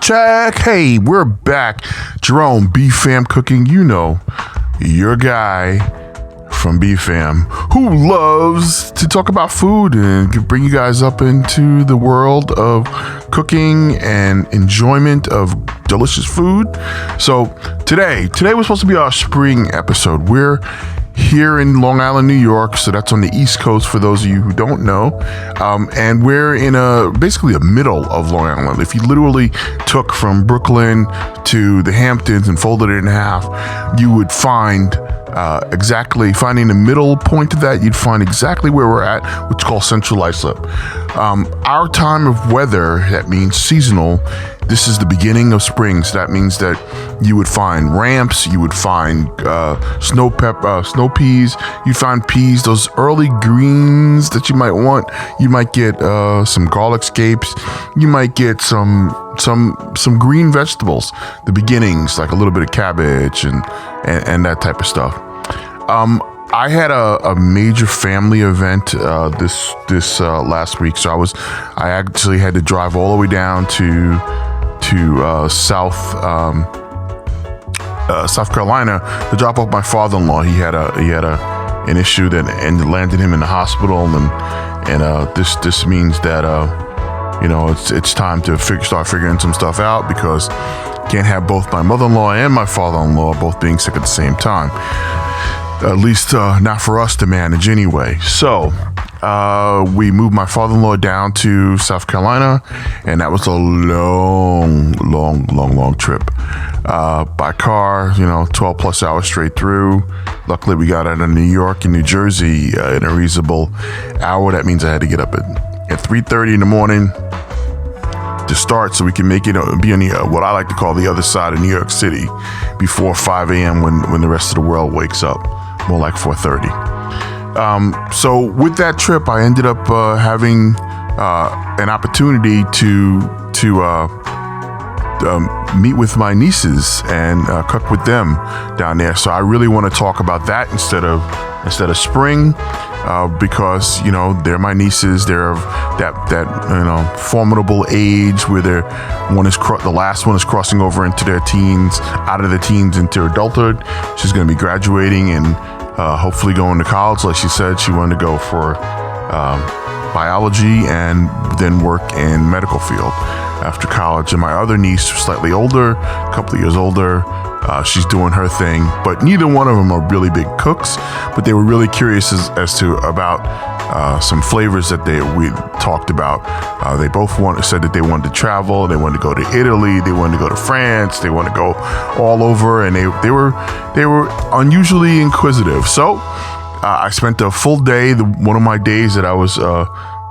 Check. Hey, we're back. Jerome, B.F.A.M Cooking, your guy from B.F.A.M who loves to talk about food and bring you guys up into the world of cooking and enjoyment of delicious food. So today was supposed to be our spring episode. We're here in Long Island, New York, so that's on the East Coast for those of you who don't know, and we're in basically a middle of Long Island. If you literally took from Brooklyn to the Hamptons and folded it in half, you would find finding the middle point of that, you'd find exactly where we're at, which is called Central Islip. Our time of weather, that means seasonal. This is the beginning of spring, so that means that you would find ramps, you would find snow peas, you'd find peas, those early greens that you might want. You might get some garlic scapes, you might get some green vegetables, the beginnings, like a little bit of cabbage and that type of stuff. I had a major family event this last week, so I actually had to drive all the way down to South Carolina to drop off my father-in-law. He had an issue that landed him in the hospital, and this means that it's time to start figuring some stuff out, because can't have both my mother-in-law and my father-in-law both being sick at the same time. At least not for us to manage anyway. So we moved my father-in-law down to South Carolina, and that was a long trip by car, 12 plus hours straight through. Luckily, we got out of New York and New Jersey in a reasonable hour. That means I had to get up at 3:30 in the morning to start, so we can make it be on what I like to call the other side of New York City before 5 a.m. when the rest of the world wakes up, more like 4:30. So with that trip, I ended up having an opportunity to meet with my nieces and cook with them down there. So I really want to talk about that instead of spring, because they're my nieces. They're of that formidable age where the last one is crossing over into their teens, out of the teens into adulthood. She's going to be graduating and hopefully going to college. Like she said, she wanted to go for biology and then work in medical field after college. And my other niece, slightly older, a couple of years older, she's doing her thing. But neither one of them are really big cooks, but they were really curious as to about some flavors that we talked about. They both said that they wanted to travel. They wanted to go to Italy. They wanted to go to France. They wanted to go all over, and they were unusually inquisitive. So I spent a full day, one of my days that I was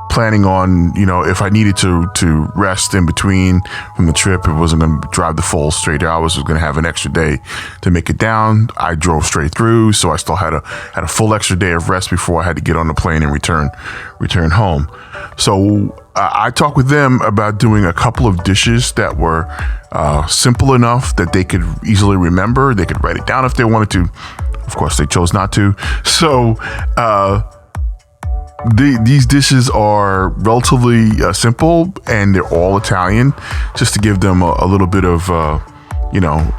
planning on, if I needed to rest in between from the trip, it wasn't going to drive the full straight hours. I was going to have an extra day to make it down. I drove straight through, so I still had a full extra day of rest before I had to get on the plane and return home. So I talked with them about doing a couple of dishes that were simple enough that they could easily remember. They could write it down if they wanted to. Of course, they chose not to. So these dishes are relatively simple, and they're all Italian, just to give them a little bit of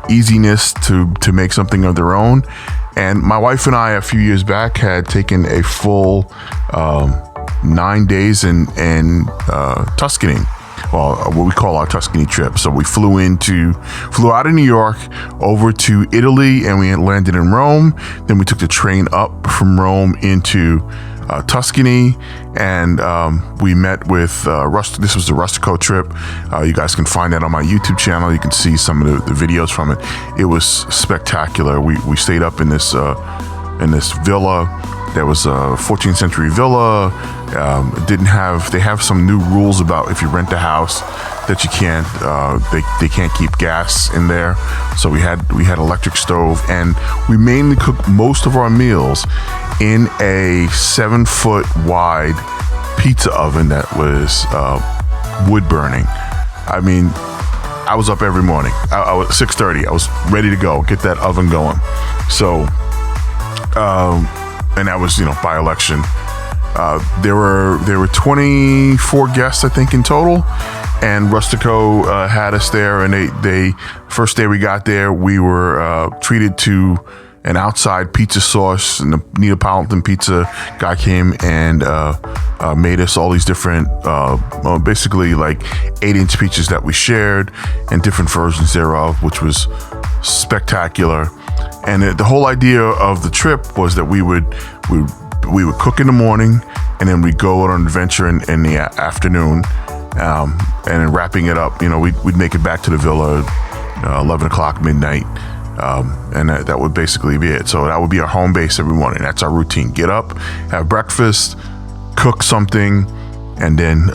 easiness to make something of their own. And my wife and I, a few years back, had taken a full 9 days in Tuscany. Well, what we call our Tuscany trip. So we flew out of New York over to Italy, and we landed in Rome. Then we took the train up from Rome into Tuscany, and we met with this was the Rustico trip. You guys can find that on my YouTube channel. You can see some of the videos from it. It was spectacular. We stayed up in this in this villa. That was a 14th century villa. They have some new rules about if you rent a house that you can't, they can't keep gas in there. So we had electric stove, and we mainly cooked most of our meals in a 7-foot wide pizza oven that was wood burning. I mean, I was up every morning. I was 6:30. I was ready to go, get that oven going. So, and that was, by election. There were 24 guests, I think, in total, and Rustico had us there. And they first day we got there, we were treated to an outside pizza sauce, and the Neapolitan pizza guy came and made us all these different, basically like 8-inch pizzas that we shared, and different versions thereof, which was spectacular. And the whole idea of the trip was that we would cook in the morning, and then we'd go on an adventure in the afternoon, and then wrapping it up, we'd make it back to the villa 11 o'clock, midnight, and that would basically be it. So that would be our home base every morning. That's our routine. Get up, have breakfast, cook something, and then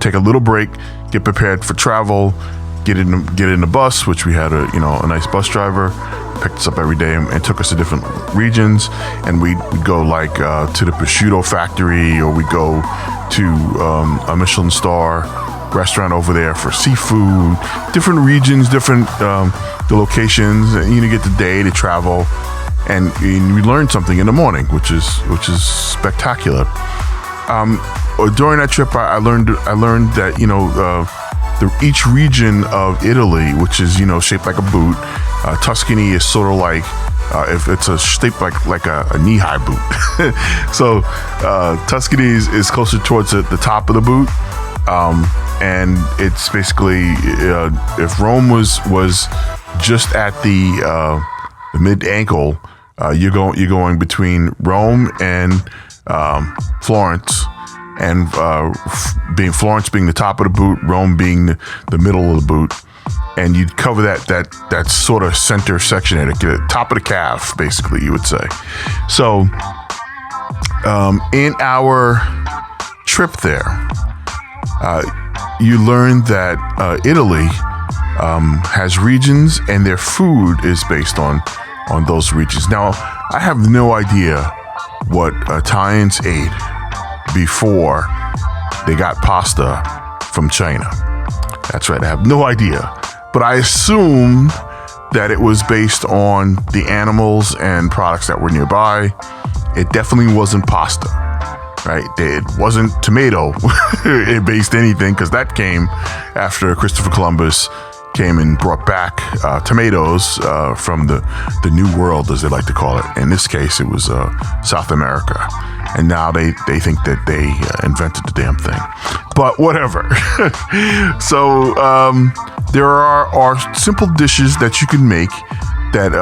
take a little break, get prepared for travel, get in the bus, which we had a nice bus driver, picked us up every day and took us to different regions. And we'd go like to the prosciutto factory, or we'd go to a Michelin star restaurant over there for seafood. Different regions, different the locations. You get the day to travel, and we learned something in the morning, which is spectacular. During that trip, I learned that each region of Italy, which is shaped like a boot. Tuscany is sort of like if it's shaped like a knee-high boot. So Tuscany is closer towards the top of the boot, and it's basically if Rome was just at the mid ankle, you're going between Rome and Florence. And Florence being the top of the boot, Rome being the middle of the boot, and you'd cover that sort of center section at the top of the calf, basically, you would say. So, in our trip there, you learned that Italy has regions, and their food is based on those regions. Now, I have no idea what Italians ate before they got pasta from China. That's right, I have no idea. But I assumed that it was based on the animals and products that were nearby. It definitely wasn't pasta, right? It wasn't tomato based anything, because that came after Christopher Columbus came and brought back tomatoes from the New World, as they like to call it. In this case, it was South America. And now they think that they invented the damn thing. But whatever. So there are simple dishes that you can make that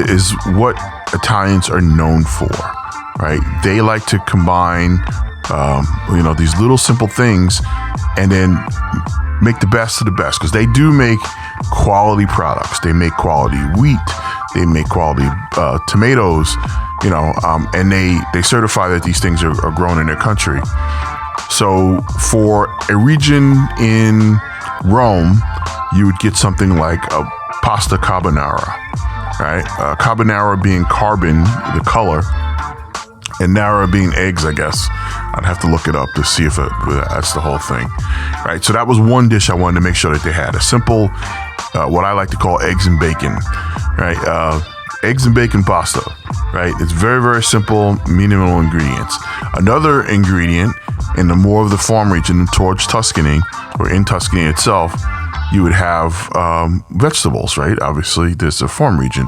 is what Italians are known for, right? They like to combine, these little simple things, and then make the best of the best, because they do make quality products. They make quality wheat. They make quality tomatoes, and they certify that these things are grown in their country. So for a region in Rome, you would get something like a pasta carbonara, right? Carbonara being carbon, the color, and nara being eggs, I guess. I'd have to look it up to see if that's the whole thing, right? So that was one dish I wanted to make sure that they had. A simple, what I like to call eggs and bacon, right? Eggs and bacon pasta, right? It's very, very simple, minimal ingredients. Another ingredient in the more of the farm region towards Tuscany, or in Tuscany itself, you would have vegetables, right? Obviously, there's a farm region.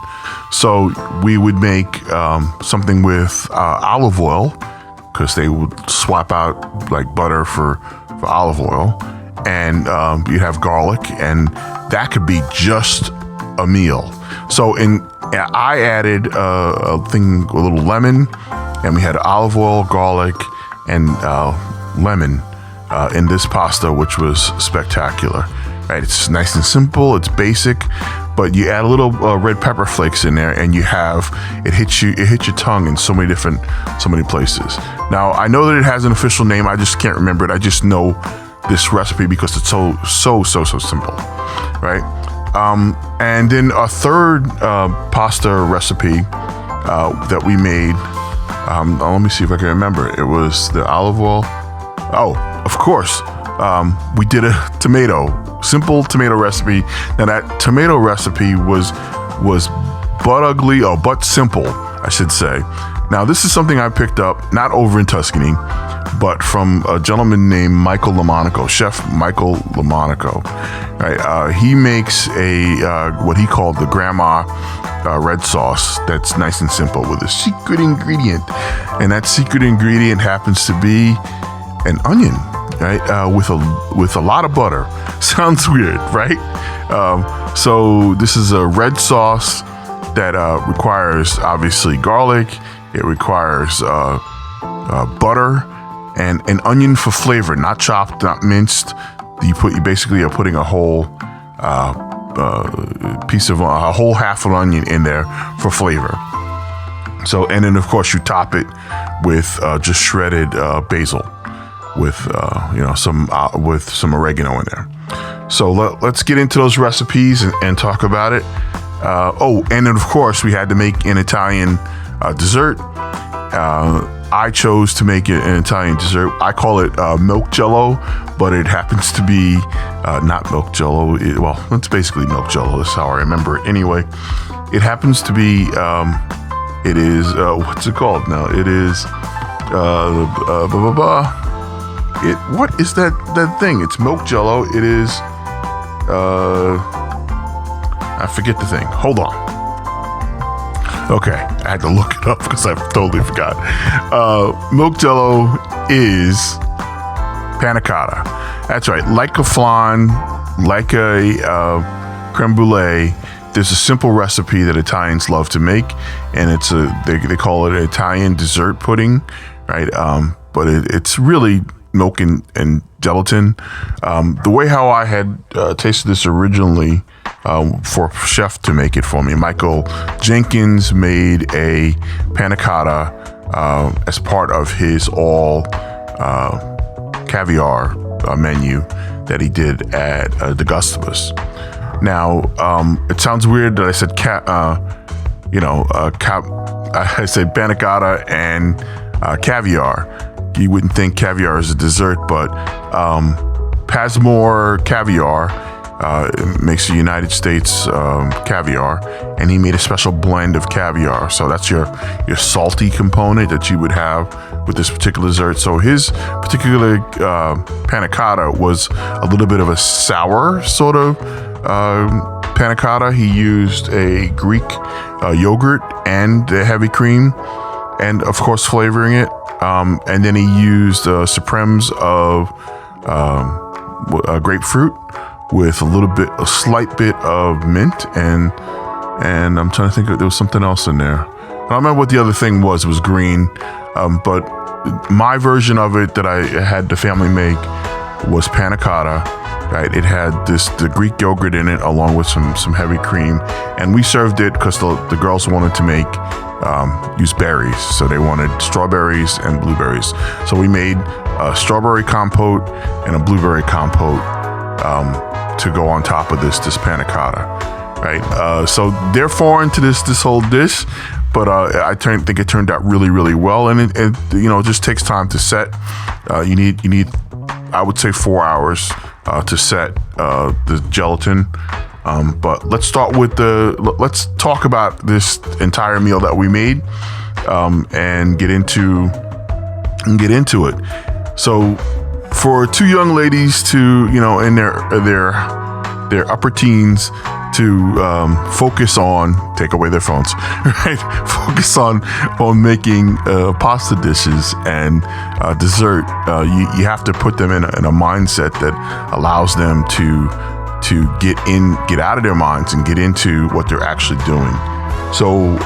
So we would make something with olive oil, because they would swap out like butter for olive oil. And you'd have garlic, and that could be just a meal. So I added a little lemon, and we had olive oil, garlic, and lemon in this pasta, which was spectacular. Right, it's nice and simple. It's basic, but you add a little red pepper flakes in there, and it hits your tongue in so many places. Now, I know that it has an official name. I just can't remember it. I just know this recipe because it's so simple, right? And then a third pasta recipe that we made. Let me see if I can remember. It was the olive oil. Oh, of course. We did a simple tomato recipe. Now that tomato recipe was but simple, I should say. Now this is something I picked up, not over in Tuscany, but from a gentleman named Michael Lamonaco, Chef Michael Lamonaco. Right? He makes what he called the grandma red sauce that's nice and simple with a secret ingredient. And that secret ingredient happens to be an onion, right? With a lot of butter. Sounds weird, right? So this is a red sauce that requires obviously garlic. It requires butter and an onion for flavor, not chopped, not minced. You basically are putting a whole a whole half of an onion in there for flavor. So, and then of course you top it with just shredded basil with some oregano in there. So let's get into those recipes and talk about it. And then of course we had to make an Italian dessert. I chose to make it an Italian dessert. I call it milk jello, but it happens to be not milk jello. It's basically milk jello. That's how I remember it. Anyway, it happens to be. It is what's it called now? It is what is that thing? It's milk jello. It is I forget the thing. Hold on. Okay, I had to look it up because I totally forgot. Milk jello is panna cotta. That's right. Like a flan, like a creme brulee, there's a simple recipe that Italians love to make, and they call it an Italian dessert pudding, right? But it's really milk and gelatin. The way how I had tasted this originally, for a chef to make it for me, Michael Jenkins made a panna cotta as part of his all caviar menu that he did at the Gustavus. Now, it sounds weird that I said I said panna cotta and caviar. You wouldn't think caviar is a dessert, but Passmore caviar makes the United States caviar, and he made a special blend of caviar. So that's your salty component that you would have with this particular dessert. So his particular panna cotta was a little bit of a sour sort of panna cotta. He used a Greek yogurt and the heavy cream, and of course flavoring it. And then he used supremes of grapefruit with a slight bit of mint, and I'm trying to think there was something else in there. I don't remember what the other thing was. It was green, but my version of it that I had the family make was panna cotta. Right, it had the Greek yogurt in it along with some heavy cream, and we served it because the girls wanted to use berries, so they wanted strawberries and blueberries. So we made a strawberry compote and a blueberry compote to go on top of this panna cotta, right? So they're foreign to this whole dish, but I think it turned out really, really well, and it just takes time to set. You need I would say 4 hours to set the gelatin. But let's talk about this entire meal that we made and get into it. So for two young ladies to, in their upper teens to focus on, take away their phones, right? Focus on making pasta dishes and dessert. You have to put them in a mindset that allows them to get out of their minds and get into what they're actually doing. So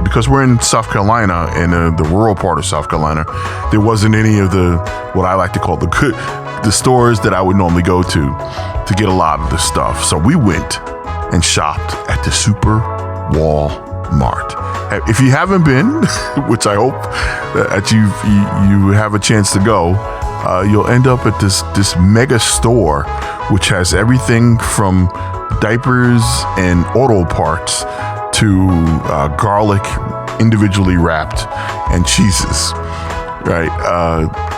because we're in South Carolina, in the rural part of South Carolina, there wasn't any of what I like to call the stores that I would normally go to get a lot of this stuff. So we went and shopped at the Super Walmart. If you haven't been, which I hope that you have a chance to go, you'll end up at this mega store, which has everything from diapers and auto parts to garlic individually wrapped and cheeses. Right.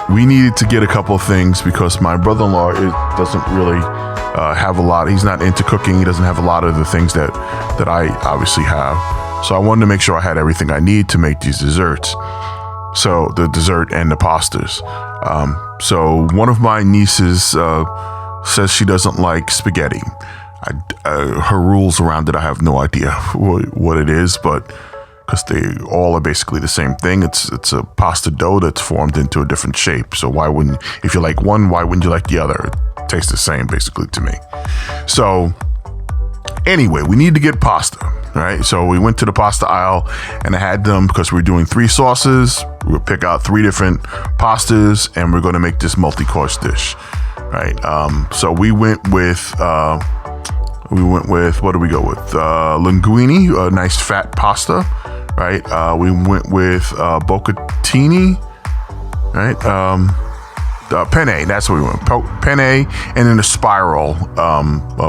We needed to get a couple of things because my brother-in-law doesn't really have a lot. He's not into cooking. He doesn't have a lot of the things that I obviously have. So I wanted to make sure I had everything I need to make these desserts. So the dessert and the pastas. So one of my nieces says she doesn't like spaghetti. Her rules around it, I have no idea what it is, but because they all are basically the same thing. It's a pasta dough that's formed into a different shape. So if you like one, why wouldn't you like the other? It tastes the same basically to me. So anyway, we need to get pasta, right? So we went to the pasta aisle and I had them because we're doing 3 sauces. We'll pick out 3 different pastas and we're going to make this multi-course dish, right? So we went with, what do we go with? Linguine, a nice fat pasta, right? We went with bocconcini, right? Penne, that's what we went. Penne, and then a spiral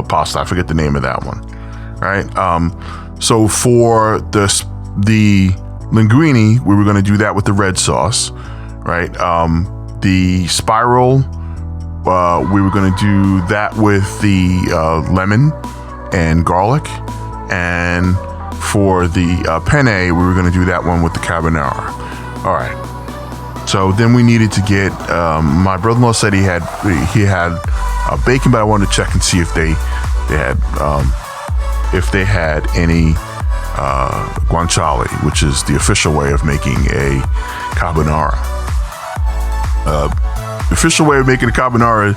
pasta. I forget the name of that one, right? So for the linguine, we were going to do that with the red sauce, right? The spiral, we were going to do that with the lemon and garlic, and for the penne, we were going to do that one with the carbonara. All right. So then we needed to get. My brother-in-law said he had bacon, but I wanted to check and see if they had any guanciale, which is the official way of making a carbonara. The official way of making a carbonara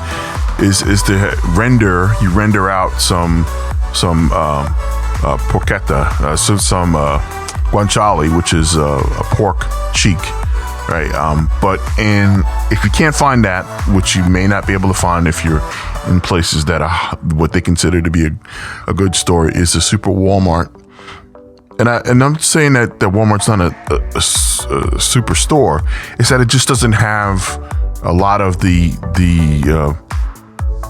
is to render out some porchetta, some guanciale, which is a pork cheek, right? But if you can't find that, which you may not be able to find if you're in places that are what they consider to be a good store, is the Super Walmart. And I'm saying that Walmart's not a super store. It's that it just doesn't have a lot of the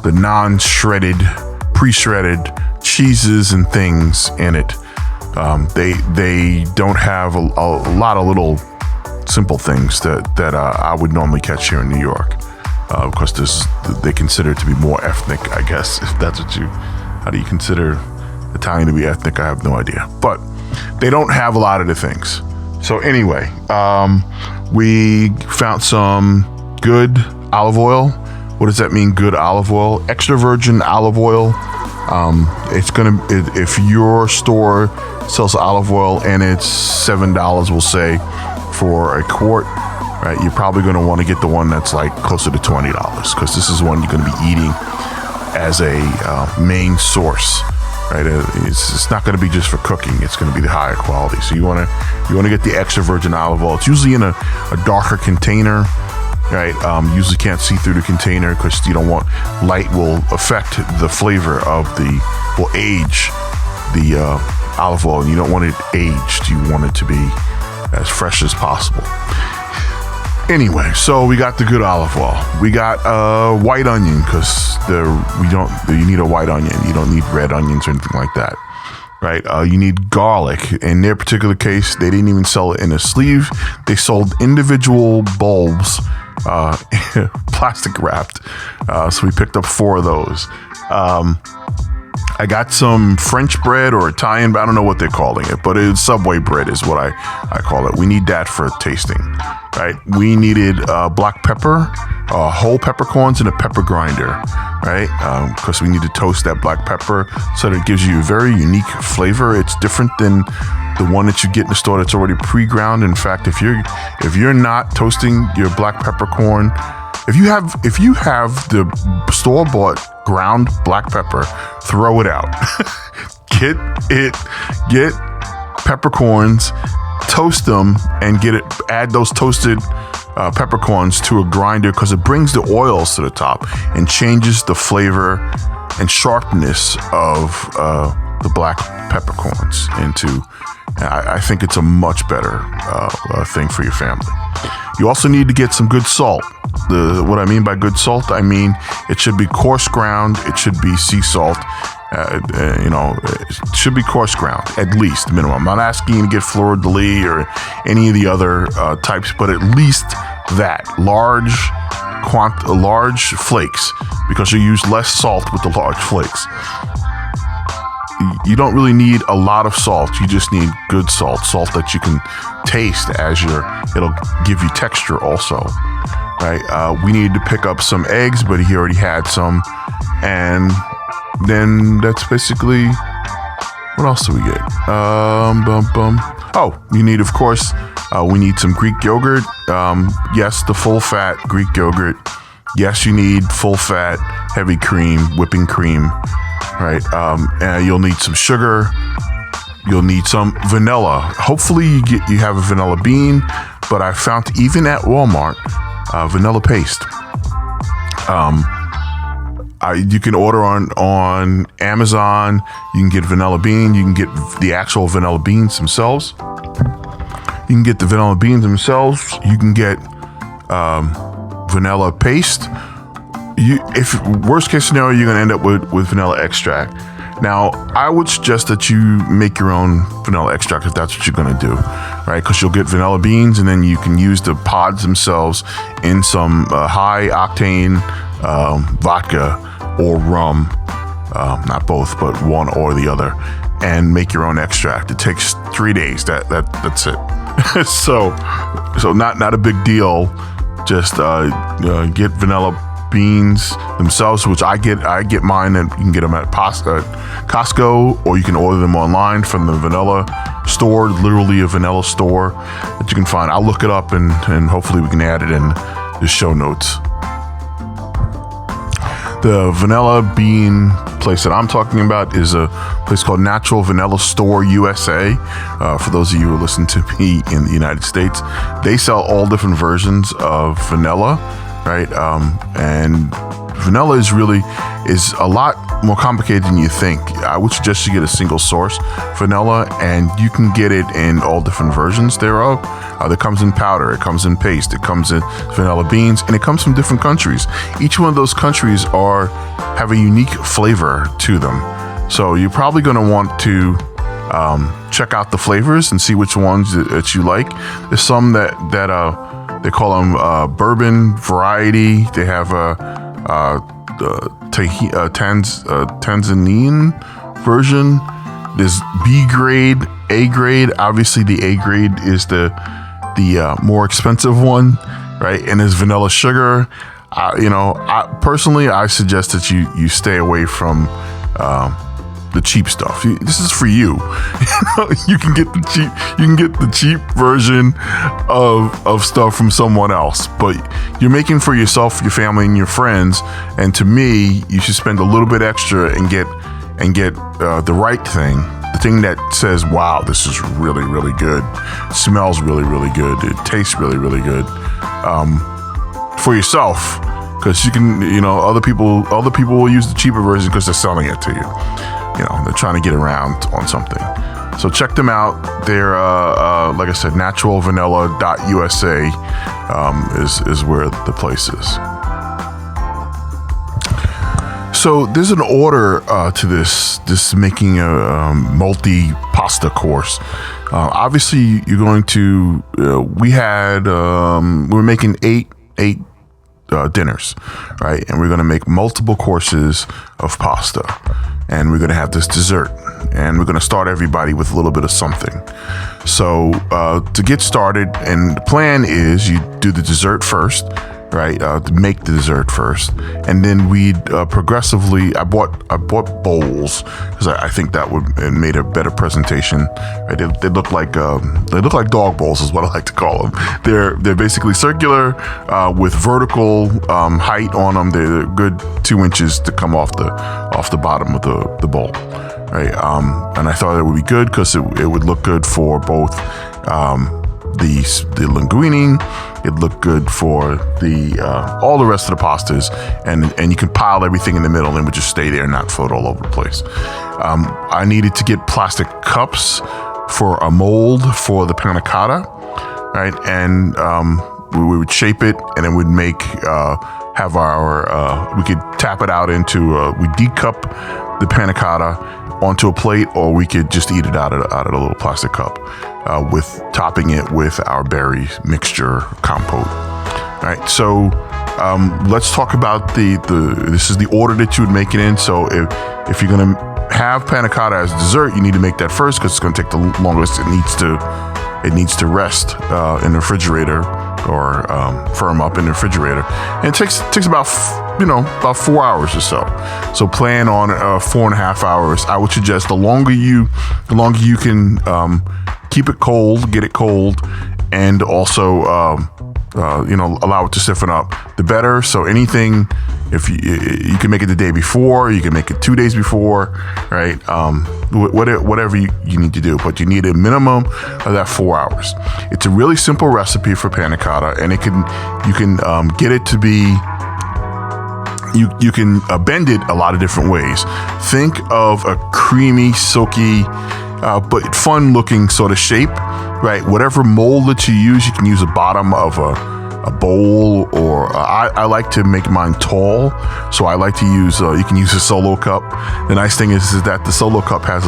non-shredded, pre-shredded cheeses and things in it. They don't have a lot of little simple things that I would normally catch here in New York, because they consider it to be more ethnic, I guess, if that's how do you consider Italian to be ethnic? I have no idea, but they don't have a lot of the things. So anyway, we found some good olive oil. What does that mean, good olive oil? Extra virgin olive oil. If your store sells olive oil and it's $7, we'll say, for a quart, right? You're probably going to want to get the one that's like closer to $20, because this is one you're going to be eating as a main source, right? It's not going to be just for cooking. It's going to be the higher quality. So you want to get the extra virgin olive oil. It's usually in a darker container, right? Usually can't see through the container because you don't want light will affect the flavor will age the olive oil, and you don't want it aged. You want it to be as fresh as possible. Anyway, so we got the good olive oil. We got white onion, because you need a white onion. You don't need red onions or anything like that, right? You need garlic. In their particular case, they didn't even sell it in a sleeve. They sold individual bulbs, plastic wrapped. So we picked up 4 of those. I got some French bread or Italian, but I don't know what they're calling it, but it's Subway bread is what I call it. We need that for tasting, right? We needed black pepper, whole peppercorns, and a pepper grinder, right? Because we need to toast that black pepper so that it gives you a very unique flavor. It's different than the one that you get in the store that's already pre-ground. In fact, if you're not toasting your black peppercorn, if you have the store-bought ground black pepper, throw it out. Get peppercorns, toast them, and add those toasted peppercorns to a grinder, because it brings the oils to the top and changes the flavor and sharpness of the black peppercorns into. I think it's a much better thing for your family. You also need to get some good salt. What I mean by good salt, I mean it should be coarse ground. It should be sea salt. It should be coarse ground, at least minimum. I'm not asking you to get fleur de lis or any of the other types, but at least that large flakes, because you use less salt with the large flakes. You don't really need a lot of salt. You just need good salt that you can taste it'll give you texture also, right? We needed to pick up some eggs, but he already had some. And then that's basically, what else do we get? Oh, you need, of course, we need some Greek yogurt. Yes, the full fat Greek yogurt. Yes, you need full fat, heavy cream, whipping cream, right? And you'll need some sugar. You'll need some vanilla. Hopefully you have a vanilla bean, but I found even at Walmart, vanilla paste. You can order on Amazon. You can get vanilla bean. You can get the actual vanilla beans themselves. You can get the vanilla beans themselves. You can get vanilla paste. If worst case scenario, you're gonna end up with vanilla extract. Now, I would suggest that you make your own vanilla extract if that's what you're gonna do, right? Because you'll get vanilla beans, and then you can use the pods themselves in some high octane vodka or rum, not both, but one or the other, and make your own extract. It takes 3 days. That's it. so not a big deal. Just get vanilla beans themselves, which I get mine, and you can get them at Costco, or you can order them online from the vanilla store, literally a vanilla store that you can find. I'll look it up and hopefully we can add it in the show notes. The vanilla bean place that I'm talking about is a place called Natural Vanilla Store USA. For those of you who listen to me in the United States, they sell all different versions of vanilla, right? And vanilla is a lot more complicated than you think. I would suggest you get a single source vanilla, and you can get it in all different versions thereof. That comes in powder, it comes in paste, it comes in vanilla beans, and it comes from different countries. Each one of those countries have a unique flavor to them. So you're probably going to want to check out the flavors and see which ones that you like. There's some that they call them bourbon variety. They have Tanzanian version. There's B grade, A grade. Obviously, the A grade is the more expensive one, right? And there's vanilla sugar. I suggest that you stay away from the cheap stuff. This is for you. You can get the cheap version of stuff from someone else, but you're making for yourself, your family, and your friends. And to me, you should spend a little bit extra and get the right thing. The thing that says, wow, this is really, really good. It smells really, really good. It tastes really, really good. For yourself, because you can, other people will use the cheaper version because they're selling it to you. They're trying to get around on something. So check them out. They're, like I said, naturalvanilla.usa is where the place is. So there's an order to this making a multi-pasta course. Obviously, you're going to, we're making eight dinners, right? And we're going to make multiple courses of pasta. And we're going to have this dessert. And we're going to start everybody with a little bit of something. So to get started, and the plan is you do the dessert first, right? To make the dessert first. And then we'd progressively, I bought bowls because I think that it made a better presentation. Right? They look like dog bowls is what I like to call them. They're basically circular with vertical height on them. They're a good 2 inches to come off the bottom of the bowl. Right. And I thought it would be good because it would look good for both the linguine it look good for the all the rest of the pastas, and you can pile everything in the middle and it would just stay there and not float all over the place. I needed to get plastic cups for a mold for the panna cotta, right? And we would shape it, and it would make have our we could tap it out into we decup the panna cotta onto a plate, or we could just eat it out of a little plastic cup with topping it with our berry mixture compote. All right, so let's talk about this is the order that you would make it in. So if you're gonna have panna cotta as dessert, you need to make that first because it's gonna take the longest. It needs to rest in the refrigerator or firm up in the refrigerator, and it takes about 4 hours or so. So plan on 4.5 hours. I would suggest the longer you can keep it cold, get it cold, and also allow it to stiffen up, the better. So anything, if you can make it the day before, you can make it 2 days before, right? Whatever you need to do, but you need a minimum of that 4 hours. It's a really simple recipe for panna cotta, and you can get it to be. You can bend it a lot of different ways. Think of a creamy, silky, but fun-looking sort of shape, right? Whatever mold that you use, you can use the bottom of a bowl, or I like to make mine tall, so I like to use. You can use a solo cup. The nice thing is that the solo cup has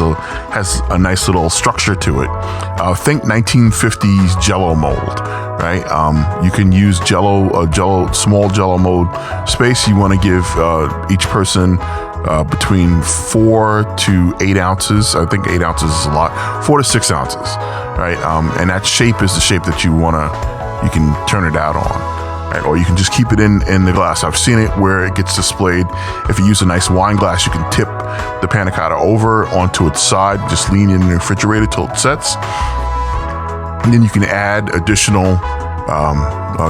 a nice little structure to it. Think 1950s Jello mold, right? You can use small Jello mold space. You want to give each person between 4 to 8 ounces. I think 8 ounces is a lot. 4 to 6 ounces, right? And that shape is the shape that you can turn it out on, right? Or you can just keep it in the glass. I've seen it where it gets displayed. If you use a nice wine glass, you can tip the panna cotta over onto its side, just lean it in the refrigerator till it sets. And then you can add additional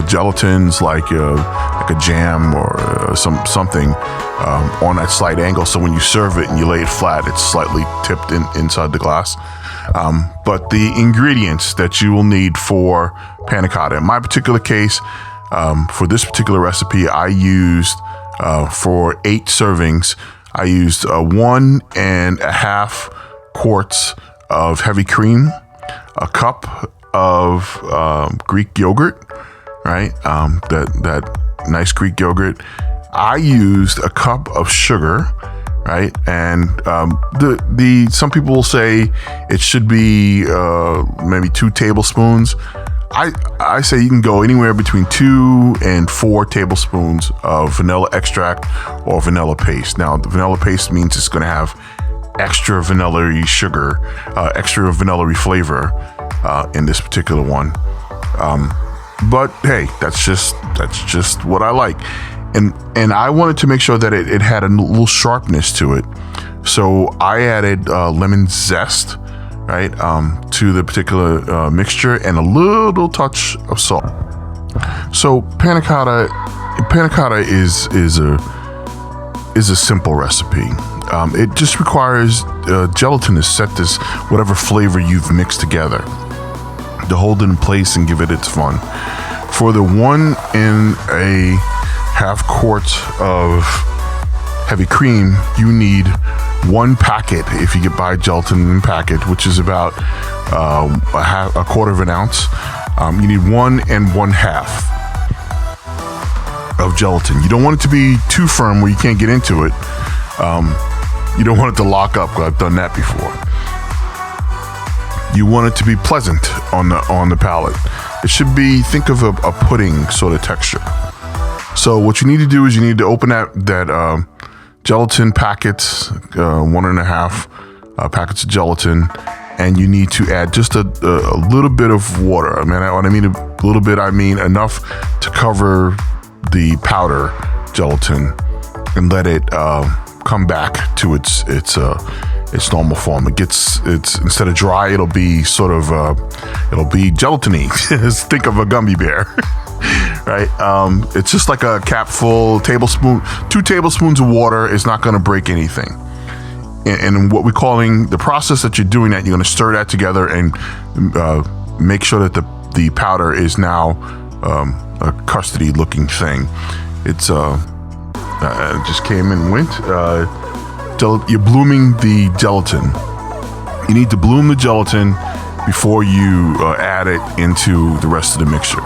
gelatins like a jam or something on that slight angle. So when you serve it and you lay it flat, it's slightly tipped inside the glass. But the ingredients that you will need for panna cotta, in my particular case, for this particular recipe, I used for 8 servings, I used 1.5 quarts of heavy cream, a cup of Greek yogurt, right? That nice Greek yogurt. I used a cup of sugar, right? And some people will say it should be maybe 2 tablespoons. I say you can go anywhere between 2 and 4 tablespoons of vanilla extract or vanilla paste. Now, the vanilla paste means it's going to have extra vanilla-y sugar, extra vanilla-y flavor in this particular one. But hey, that's just what I like. And I wanted to make sure that it had a little sharpness to it. So I added lemon zest, right, to the particular mixture, and a little touch of salt. So panna cotta is a simple recipe. It just requires gelatin to set this whatever flavor you've mixed together, to hold it in place and give it its fun. For the 1.5 quarts of heavy cream, you need 1 packet, if you get buy gelatin in packet, which is about a quarter of an ounce. You need 1 1/2 of gelatin. You don't want it to be too firm where you can't get into it. You don't want it to lock up, because I've done that before. You want it to be pleasant on the palate. It should be, think of a pudding sort of texture. So what you need to do is you need to open that gelatin packets, 1.5 packets of gelatin, and you need to add just a little bit of water. I mean, when I mean a little bit, I mean enough to cover the powder gelatin and let it come back to its normal form. It's instead of dry, it'll be sort of it'll be gelatiny. Think of a gummy bear. Right? It's just like a capful, 2 tablespoons of water is not going to break anything. And what we're calling the process that you're doing that, you're going to stir that together and make sure that the powder is now a custardy looking thing. It's just came and went. You're blooming the gelatin. You need to bloom the gelatin before you add it into the rest of the mixture.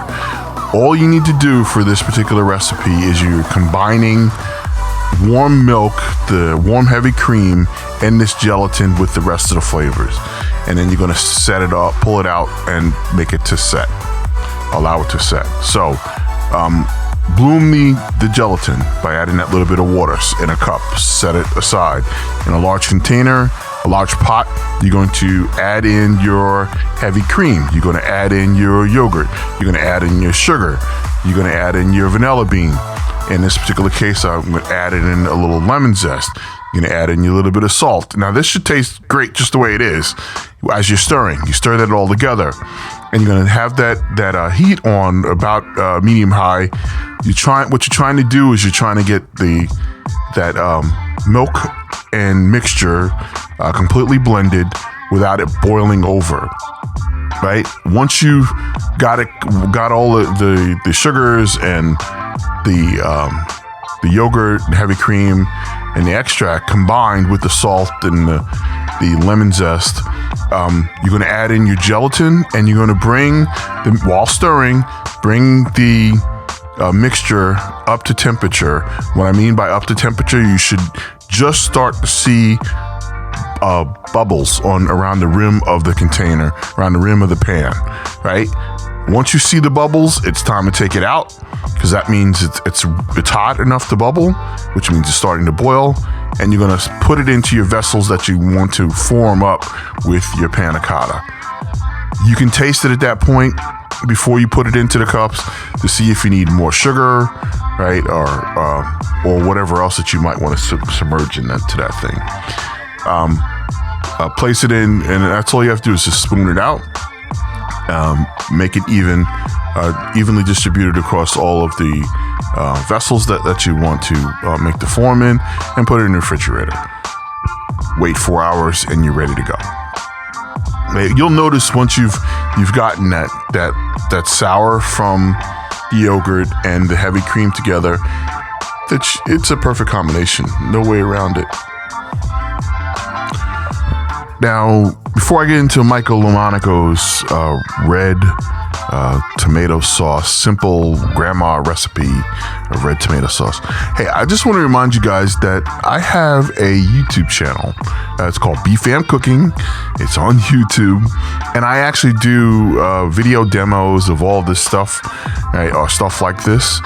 All you need to do for this particular recipe is you're combining warm milk, the warm heavy cream, and this gelatin with the rest of the flavors. And then you're going to set it up, pull it out, and make it to set. Allow it to set. So, bloom the gelatin by adding that little bit of water in a cup. Set it aside. In a large container, a large pot, you're going to add in your heavy cream. You're going to add in your yogurt. You're going to add in your sugar. You're going to add in your vanilla bean. In this particular case, I'm going to add in a little lemon zest. You're going to add in a little bit of salt. Now, this should taste great just the way it is. As you're stirring, you stir that all together. And you're going to have that heat on about medium high. What you're trying to do is you're trying to get that milk and mixture completely blended without it boiling over. Right? Once you've got all the sugars and the yogurt, the heavy cream, and the extract combined with the salt and the lemon zest, you're going to add in your gelatin, and you're going to while stirring, bring the mixture up to temperature. What I mean by up to temperature, you should just start to see bubbles around the rim of the container, around the rim of the pan, right? Once you see the bubbles, it's time to take it out, because that means it's hot enough to bubble, which means it's starting to boil, and you're going to put it into your vessels that you want to form up with your panna cotta. You can taste it at that point before you put it into the cups to see if you need more sugar, right, or whatever else that you might want to submerge into that thing. Place it in, and that's all you have to do is just spoon it out. Make it evenly distributed across all of the vessels that you want to make the form in, and put it in the refrigerator. Wait 4 hours, and you're ready to go. You'll notice once you've gotten that sour from the yogurt and the heavy cream together, that it's a perfect combination. No way around it. Now, before I get into Michael Lomanico's red tomato sauce, simple grandma recipe of red tomato sauce. Hey, I just want to remind you guys that I have a YouTube channel. It's called B.F.A.M Cooking. It's on YouTube, and I actually do video demos of all this stuff, right, or stuff like this.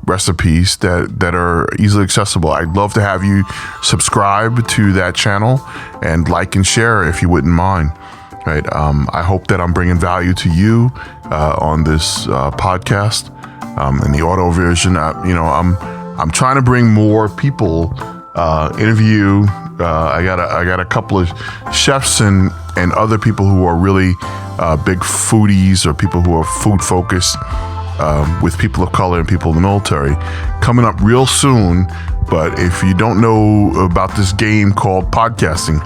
Recipes that are easily accessible. I'd love to have you subscribe to that channel and like and share if you wouldn't mind. Right? I hope that I'm bringing value to you on this podcast. In the audio version, I'm trying to bring more people. Interview. I got a couple of chefs and other people who are really big foodies, or people who are food focused. With people of color and people in the military coming up real soon. But if you don't know about this game called podcasting,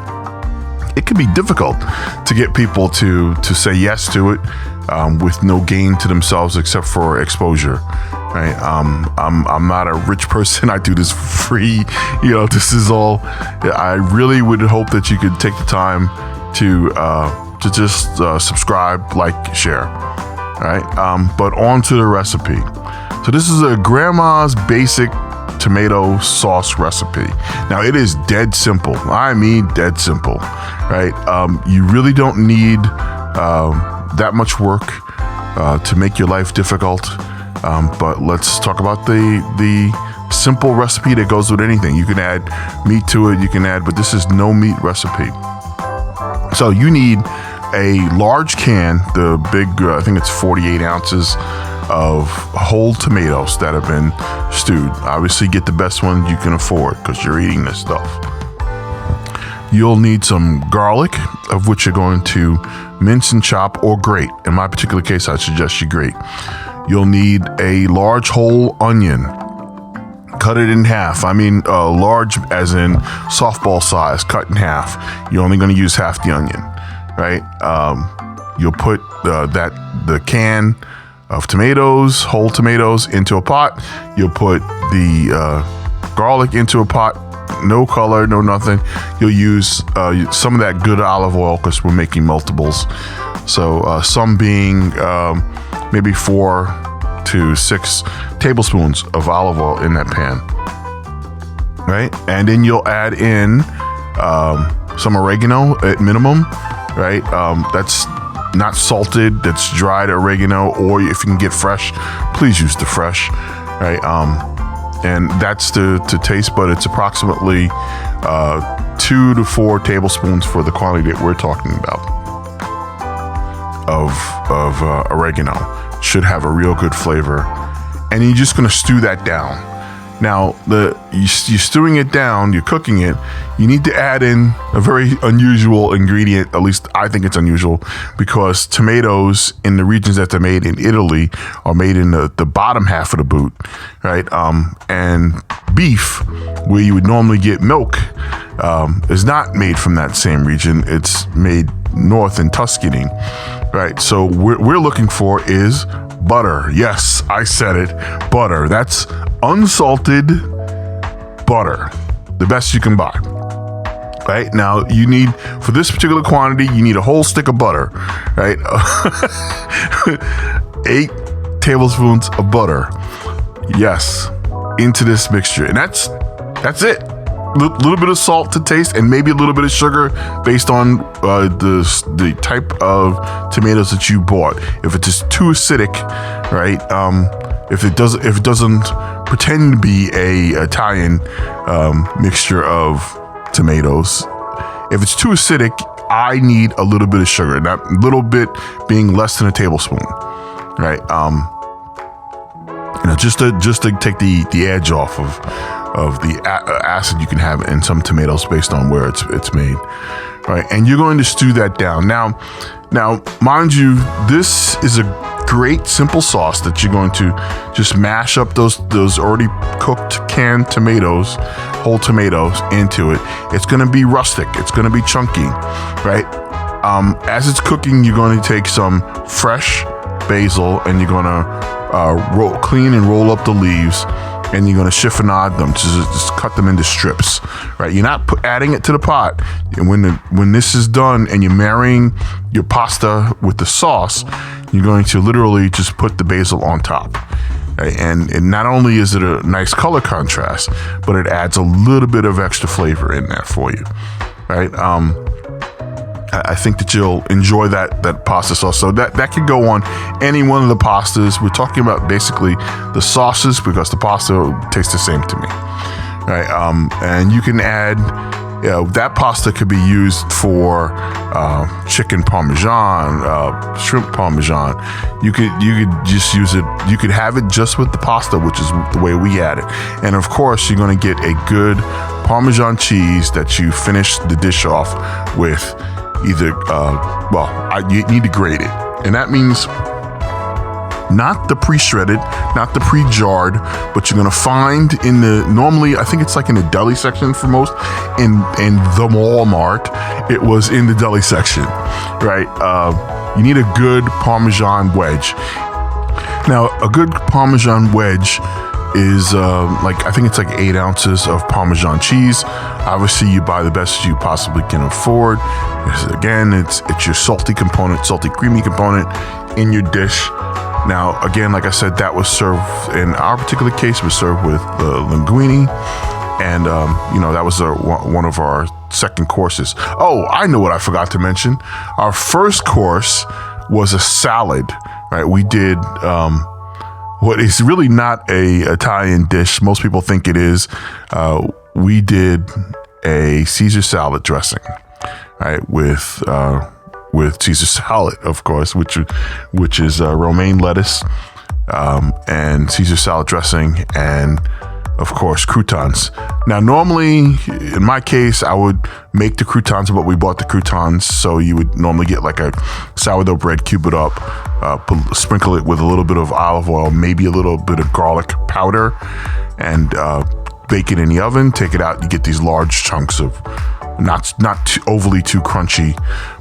it can be difficult to get people to say yes to it with no gain to themselves except for exposure. Right? I'm not a rich person. I do this for free. This is all. I really would hope that you could take the time to just subscribe, like, share. All right, but on to the recipe. So this is a grandma's basic tomato sauce recipe. Now, it is dead simple. I mean, dead simple, right? You really don't need that much work to make your life difficult. But let's talk about the simple recipe that goes with anything. You can add meat to it. But this is no meat recipe. So you need a large can, the big, I think it's 48 ounces of whole tomatoes that have been stewed. Obviously, get the best one you can afford because you're eating this stuff. You'll need some garlic, of which you're going to mince and chop or grate. In my particular case, I suggest you grate. You'll need a large whole onion. Cut it in half. I mean, large as in softball size, cut in half. You're only going to use half the onion. Right, you'll put the can of tomatoes, whole tomatoes, into a pot. You'll put the garlic into a pot. No color, no nothing. You'll use some of that good olive oil because we're making multiples. So some being maybe 4 to 6 tablespoons of olive oil in that pan. Right? And then you'll add in some oregano at minimum. Right? That's not salted, that's dried oregano, or if you can get fresh, please use the fresh. Right? And that's to taste, but it's approximately 2 to 4 tablespoons for the quantity that we're talking about of oregano. Should have a real good flavor. And you're just going to stew that down. Now, you're stewing it down, you're cooking it, you need to add in a very unusual ingredient, at least I think it's unusual, because tomatoes in the regions that they're made in Italy are made in the bottom half of the boot, right? And beef, where you would normally get milk, is not made from that same region. It's made north in Tuscany, right? So what we're looking for is butter. Yes, I said it, butter. That's unsalted butter, the best you can buy. Right now, you need, for this particular quantity, you need a whole stick of butter, right? 8 tablespoons of butter, yes, into this mixture, and that's it. Little bit of salt to taste, and maybe a little bit of sugar based on the type of tomatoes that you bought. If it's just too acidic, right? If it doesn't pretend to be a Italian mixture of tomatoes, if it's too acidic, I need a little bit of sugar. And that little bit being less than a tablespoon, right? Just to take the edge off of the acid you can have in some tomatoes based on where it's made, right? And you're going to stew that down. Now, mind you, this is a great simple sauce that you're going to just mash up those already cooked canned tomatoes, whole tomatoes, into it. It's going to be rustic. It's going to be chunky, right? As it's cooking, you're going to take some fresh basil and you're going to clean and roll up the leaves. And you're going to chiffonade them, just cut them into strips, right? You're not adding it to the pot. And when this is done and you're marrying your pasta with the sauce, you're going to literally just put the basil on top. Right? And not only is it a nice color contrast, but it adds a little bit of extra flavor in there for you, right? I think that you'll enjoy that pasta sauce. So that could go on any one of the pastas. We're talking about basically the sauces because the pasta tastes the same to me, right? And you can add, that pasta could be used for chicken parmesan, shrimp parmesan. You could just use it. You could have it just with the pasta, which is the way we add it. And of course, you're going to get a good Parmesan cheese that you finish the dish off with. Either, you need to grate it. And that means not the pre-shredded, not the pre-jarred, but you're going to find normally, I think it's like in the deli section for most, in the Walmart, it was in the deli section, right? You need a good Parmesan wedge. Now, a good Parmesan wedge is I think it's like 8 ounces of Parmesan cheese. Obviously, you buy the best you possibly can afford. Again, it's your salty creamy component in your dish. Now, again, like I said, that was served, in our particular case, was served with linguine. And, that was one of our second courses. Oh, I know what I forgot to mention. Our first course was a salad, right? We did what is really not a Italian dish. Most people think it is. We did a Caesar salad dressing, right? With Caesar salad, of course, which is romaine lettuce, and Caesar salad dressing, and of course croutons. Now, normally in my case, I would make the croutons, but we bought the croutons, so you would normally get like a sourdough bread, cube it up, sprinkle it with a little bit of olive oil, maybe a little bit of garlic powder, and bake it in the oven. Take it out, you get these large chunks of not overly too crunchy,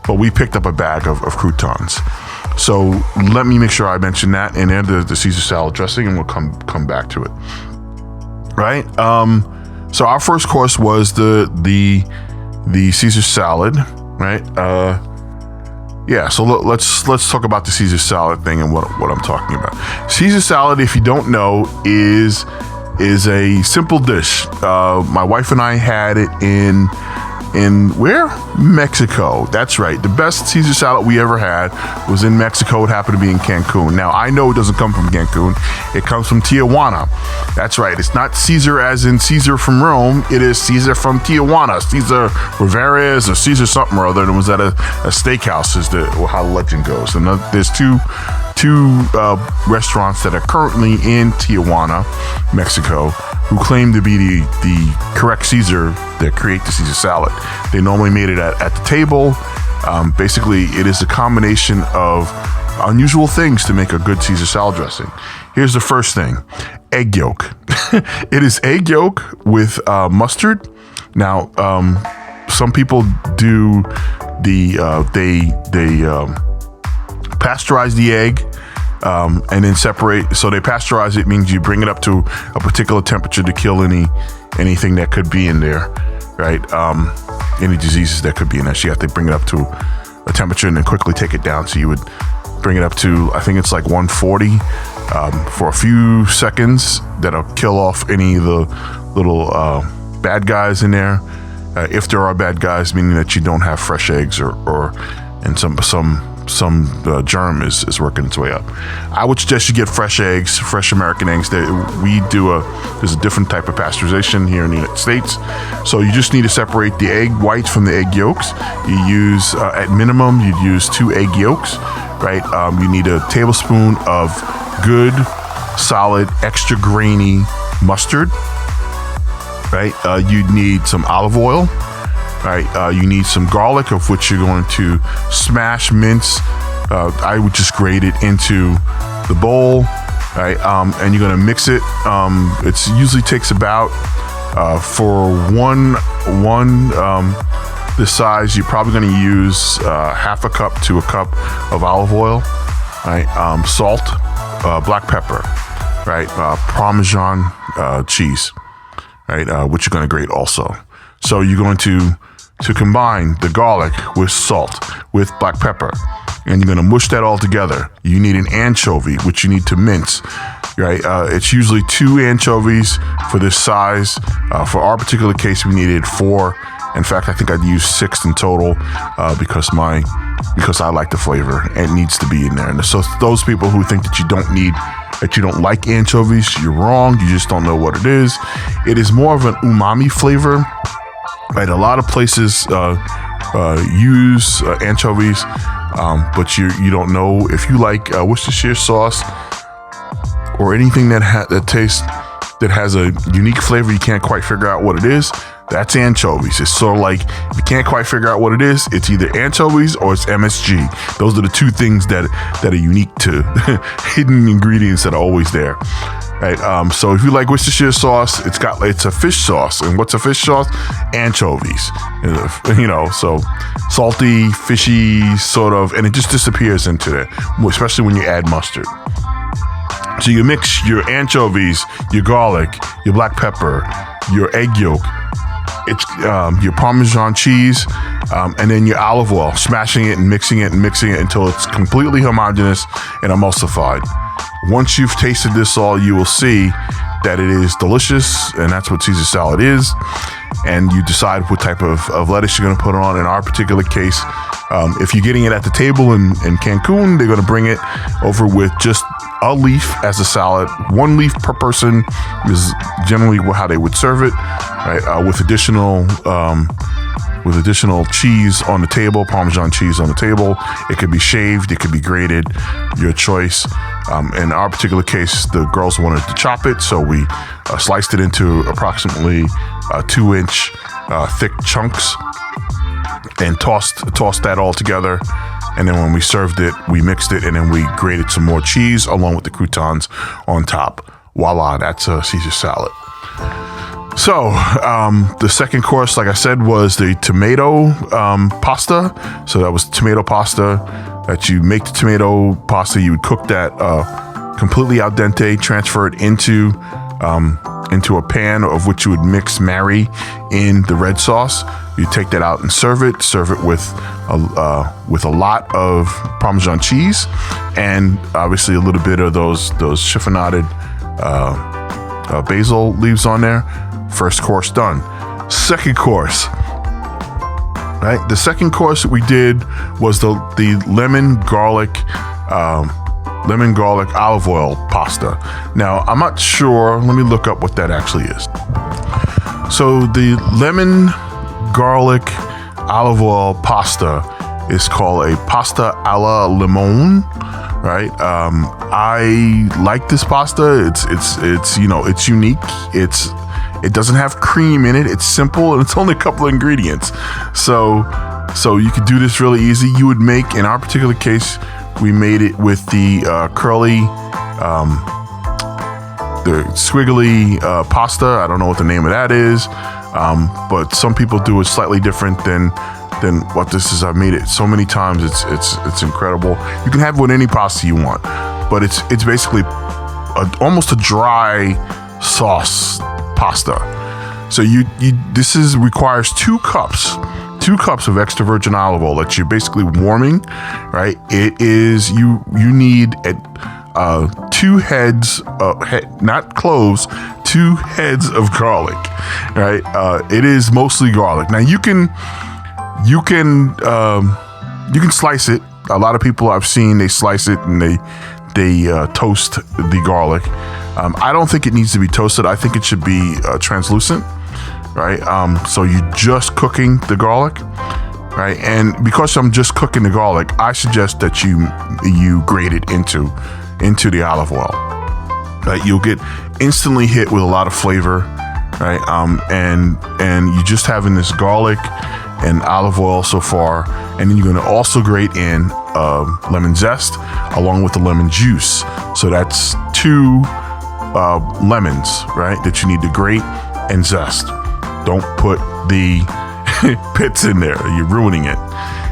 but we picked up a bag of croutons. So let me make sure I mention that, and then the Caesar salad dressing, and we'll come back to it. Right. So our first course was the Caesar salad. Right. Yeah. So let's talk about the Caesar salad thing and what I'm talking about. Caesar salad, if you don't know, is a simple dish. My wife and I had it in where? Mexico. That's right. The best Caesar salad we ever had was in Mexico. It happened to be in Cancun. Now, I know it doesn't come from Cancun. It comes from Tijuana. That's right. It's not Caesar as in Caesar from Rome. It is Caesar from Tijuana. Caesar Rivera's or Caesar something or other. And it was at a steakhouse is how the legend goes. And there's two restaurants that are currently in Tijuana, Mexico, who claim to be the correct Caesar that create the Caesar salad. They normally made it at the table. Basically, it is a combination of unusual things to make a good Caesar salad dressing. Here's the first thing: egg yolk. It is egg yolk with mustard. Now, some people do they pasteurize the egg. And then separate. So they pasteurize it, means you bring it up to a particular temperature to kill anything that could be in there, right? Any diseases that could be in there. So you have to bring it up to a temperature and then quickly take it down. So you would bring it up to, I think it's like 140 for a few seconds. That'll kill off any of the little bad guys in there. If there are bad guys, meaning that you don't have fresh eggs and some germ is working its way up. I would suggest you get fresh eggs, fresh American eggs. There's a different type of pasteurization here in the United States. So you just need to separate the egg whites from the egg yolks. You use, at minimum, you'd use 2 egg yolks, right? You need a tablespoon of good, solid, extra grainy mustard, right? You'd need some olive oil. Right, you need some garlic, of which you're going to smash, mince. I would just grate it into the bowl, right? And you're going to mix it. It usually takes about for one this size. You're probably going to use half a cup to a cup of olive oil, right? Salt, black pepper, right? Parmesan cheese, right? Which you're going to grate also. So you're going to combine the garlic with salt, with black pepper, and you're going to mush that all together. You need an anchovy, which you need to mince, right? It's usually 2 anchovies for this size. For our particular case, we needed 4. In fact, I think I'd use 6 in total because I like the flavor and it needs to be in there. And so those people who think that you don't like anchovies, you're wrong. You just don't know what it is. It is more of an umami flavor. Right, a lot of places use anchovies, but you don't know if you like Worcestershire sauce or anything that has a unique flavor. You can't quite figure out what it is. That's anchovies. It's sort of like if you can't quite figure out what it is, it's either anchovies or it's MSG. Those are the 2 things that are unique to hidden ingredients that are always there. Right. So if you like Worcestershire sauce, it's a fish sauce. And what's a fish sauce? Anchovies. So salty, fishy sort of, and it just disappears into that, especially when you add mustard. So you mix your anchovies, your garlic, your black pepper, your egg yolk, it's your Parmesan cheese, and then your olive oil, smashing it and mixing it until it's completely homogeneous and emulsified. Once you've tasted this all, you will see that it is delicious, and that's what Caesar salad is. And you decide what type of lettuce you're going to put on. In our particular case, if you're getting it at the table in Cancun, they're going to bring it over with just a leaf as a salad. 1 leaf per person is generally how they would serve it, right? With additional cheese on the table, Parmesan cheese on the table. It could be shaved, it could be grated, your choice. In our particular case, the girls wanted to chop it, so we sliced it into approximately 2-inch thick chunks and tossed that all together. And then when we served it, we mixed it, and then we grated some more cheese along with the croutons on top. Voila, that's a Caesar salad. So the second course, like I said, was the tomato pasta. So that was tomato pasta that you make the tomato pasta. You would cook that completely al dente, transfer it into a pan of which you would marry in the red sauce. You take that out and serve it with a lot of Parmesan cheese and obviously a little bit of those chiffonaded basil leaves on there. First course done. Second course, right? The second course that we did was the lemon garlic olive oil pasta. Now, I'm not sure. Let me look up what that actually is. So the lemon garlic olive oil pasta is called a pasta alla limone, right? I like this pasta. It's unique. It doesn't have cream in it. It's simple and it's only a couple of ingredients. So you could do this really easy. You would make, in our particular case, we made it with the curly, the squiggly pasta. I don't know what the name of that is, but some people do it slightly different than what this is. I've made it so many times. It's incredible. You can have it with any pasta you want, but it's basically almost a dry sauce pasta. So this requires 2 cups of extra virgin olive oil that you're basically warming, right? It is you need 2 heads, not cloves, 2 heads of garlic, right? It is mostly garlic. Now you can slice it. A lot of people I've seen, they slice it and they toast the garlic. I don't think it needs to be toasted. I think it should be translucent, right? So you're just cooking the garlic, right? And because I'm just cooking the garlic, I suggest that you grate it into the olive oil, right? You'll get instantly hit with a lot of flavor, right? And you're just having this garlic and olive oil so far, and then you're going to also grate in lemon zest along with the lemon juice. So that's 2 lemons, right, that you need to grate and zest. Don't put the pits in there. You're ruining it.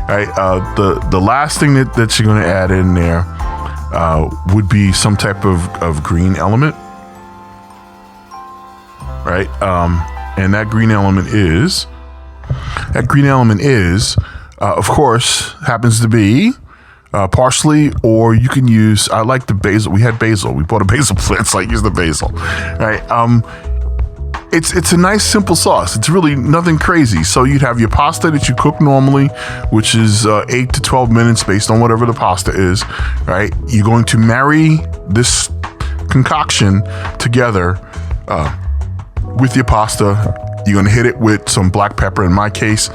Right? The last thing that you're going to add in there would be some type of green element, right? And that green element is, of course, happens to be parsley, or you can use, I like the basil. We had basil. We bought a basil plant, so I use the basil, right? It's a nice simple sauce. It's really nothing crazy. So you'd have your pasta that you cook normally, which is 8 to 12 minutes based on whatever the pasta is, right? You're going to marry this concoction together with your pasta. You're going to hit it with some black pepper, in my case,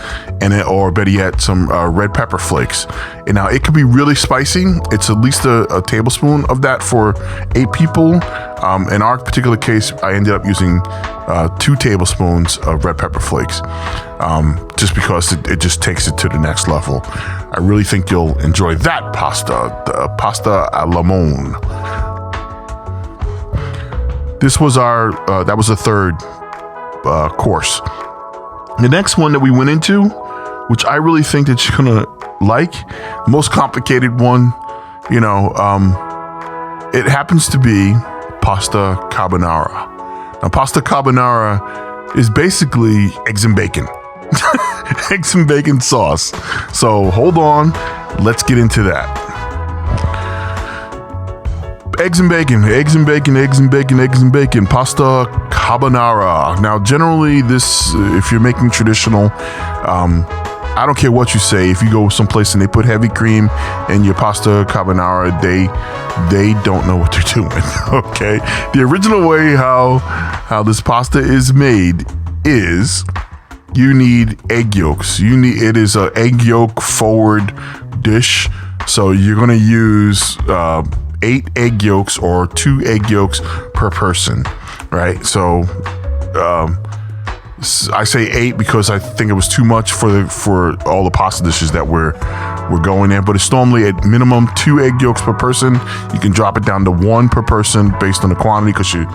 or better yet, some red pepper flakes. And now it could be really spicy. It's at least a tablespoon of that for 8 people. In our particular case, I ended up using 2 tablespoons of red pepper flakes, just because it just takes it to the next level. I really think you'll enjoy that pasta, the pasta alla limone. This was that was the third course. The next one that we went into, which I really think that you're gonna like, the most complicated one, it happens to be pasta carbonara. Now, pasta carbonara is basically eggs and bacon. Eggs and bacon sauce. So hold on, let's get into that. Eggs and bacon, pasta carbonara. Now, generally, this, if you're making traditional, I don't care what you say. If you go someplace and they put heavy cream in your pasta carbonara, they don't know what they're doing. Okay, the original way how this pasta is made is you need egg yolks. It is an egg yolk forward dish. So you're gonna use 8 egg yolks or 2 egg yolks per person, right? So I say 8 because I think it was too much for all the pasta dishes that we're we're going there. But it's normally at minimum 2 egg yolks per person. You can drop it down to 1 per person based on the quantity, because you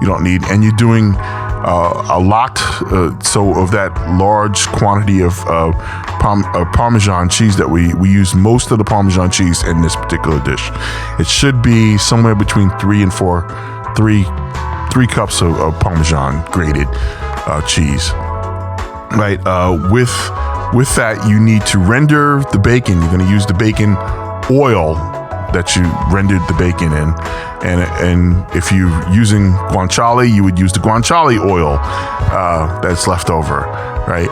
don't need, and you're doing a lot. So of that large quantity of Parmesan cheese that we use most of the Parmesan cheese in this particular dish. It should be somewhere between 3 and 4, 3 cups of Parmesan grated cheese. Right. With that, you need to render the bacon. You're going to use the bacon oil that you rendered the bacon in. And if you're using guanciale, you would use the guanciale oil that's left over, right?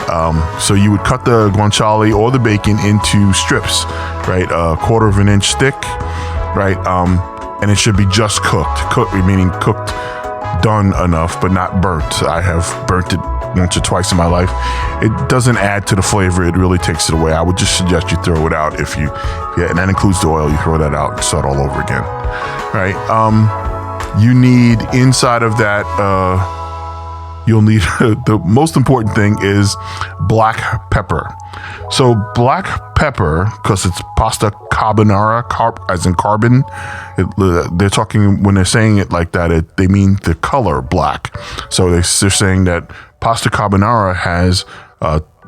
So you would cut the guanciale or the bacon into strips, right? A 1/4 inch thick, right? And it should be just cooked, meaning cooked, done enough, but not burnt. I have burnt it once or twice in my life. It doesn't add to the flavor. It really takes it away. I would just suggest you throw it out and that includes the oil. You throw that out and start all over again, right? You need inside of that, you'll need, the most important thing is black pepper. So black pepper, because it's pasta carbonara, as in carbon, they're talking, when they're saying it like that, they mean the color black. So they're saying that pasta carbonara has,